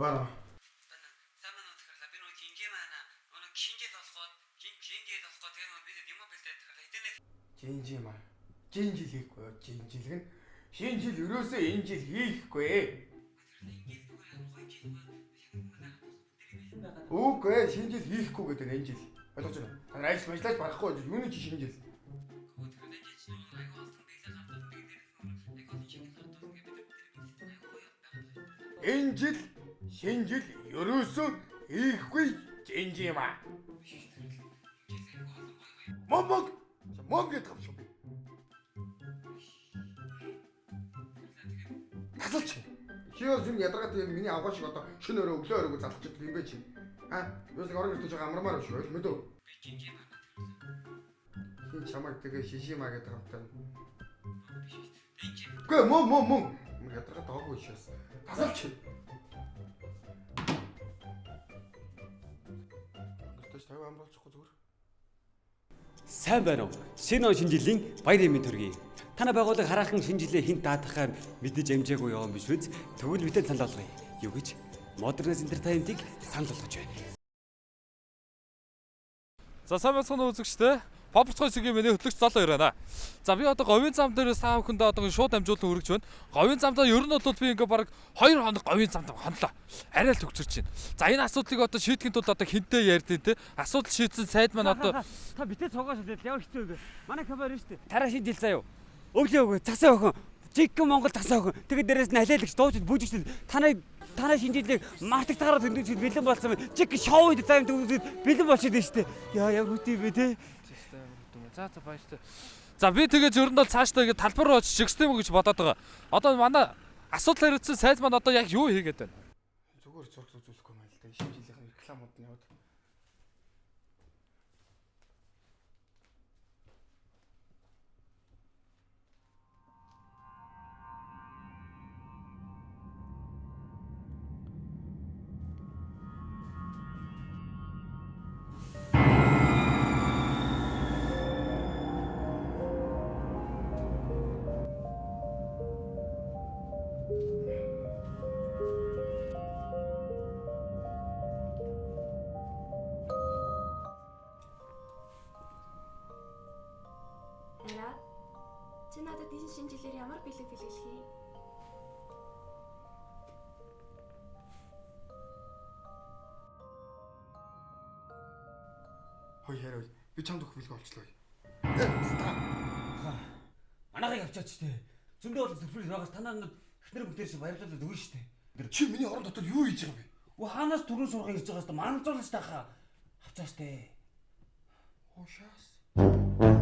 Бара. Саман утгарлаа би нөгөө гингээ маань нөгөө гингээд болоход гингээд болоход тэгээ нөгөө бид юм бэлдээд тэгэхээр хэдэнэ Жинжим аа. Жинжил хийхгүй. Жинжилг нь шинэ жил өрөөсөө энэ жил хийхгүй. Үгүй ээ, шинэ жил хийхгүй гэдэг энэ жил. Ойлгож байна. Та ажиллаж барахгүй юуны чи шинэ жил. Энэ жил шинэ жил ерөөсөө хийхгүй жинжим аа. Мог гэдэг юм шүү. Тасалч. Чиос юм ядаргаад юм миний авгаа шиг одоо шөнө өрөө өглөө өрөөгөө залхаж юм бэ чи. Юус нэг орон ирдэж байгаа амармаар шүү. Мэдөө. Хин чамайг тэгээ шишимаа гэдэг хамтаа. Гэ мөн ядаргаад байгаагүй шээс. Тасалч. Гэртэж 50 амруулчихгүй зүгээр. Сайн байна уу? Шинэ он шинэ жилийн баярын мэнд төргий. Танай байгууллага хараахан шинэ жилээ хинт даатахаар мэдэж амжаагүй юм биш үү? Тэгвэл мэдээ санал болгоё. Юу гэж? Modernist Entertainment-ийг санал болгож байна. За сайн бацхан үзэгчтэй. Попцгой сэгийн миний хөтлөгч залуу ирэнэ. За би одоо говийн зам дээр саа бүхэндээ одоо шууд амжуулан үргэж байна. Говийн замдаа ер нь бол би ингээ баг 2 хоног говийн замд хонлоо. Арай л төгсөрч байна. За энэ асуудлыг одоо шийдэхин тулд одоо хинтээ ярьдیں۔ Тэ асуудал шийдсэн сайд маань одоо Та битээ цогоос хэлээд ямар хэцүү вэ? Манай камер шүү дээ. Тараа шинэ жил заяа. Өглөө цасаа өхөн. Жиггэн Монгол цасаа өхөн. Тэгээд дээрээс нь алиалагч дуучид бүжигчд танай шинэ жилийг мартагдахаараа тэмдэглэж бэлэн болсон байна. Жиг шоу дизайн төгсөд бэлэн болчиход байна шүү дээ. Яа ямар хөтий бэ те. За баяртай. За би тэгээ зөвөрөнд бол цаашдаа ингэ талбар руу очиж систем гэж бодоод байгаа. Одоо манай асуудал хэрэгцсэн сайд маань одоо яг юу хийгээд байна? Зүгээр зураг үзүүлэхгүй юм л да. Шинэ жилийн рекламууд нь яваад. Эра. Чи надад энэ шинэ жилээр ямар бэлэг бэлгэлэх юм? Хой яриа. Би чамд өгөх бэлэг олчлоо. Манайхыг авчаач тээ. Зөндөө бол сюрприз байгаас танаа эхнэр бүгдээр шиг баярлуулаад өгнө шүү дээ. Чи миний орон дотор юу хийж байгаа бэ? Уу хаанаас түрүүн сургах гэж байгаас та манцуулж тахаа. Авчаач тээ. Уушаас.